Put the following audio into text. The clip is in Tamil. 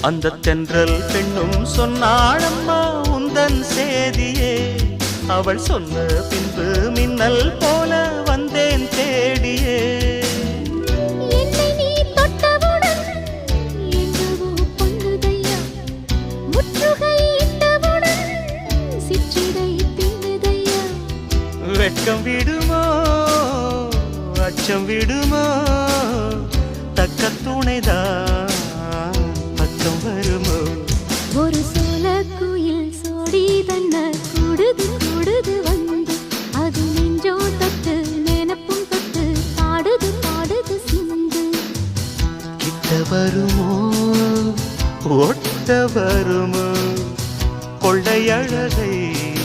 அந்த தென்றல் பெண்ணும் சொன்னாளம்மா உந்தன் சேதியே. அவள் சொன்ன பின்பு மின்னல் போல வந்தேன் தேடியே. வெட்கம் விடுமோ அச்சம் விடுமோ தக்க துணைதான் பக்கம் வருமோ. ஒரு சோல குயில் சோடி தன்ன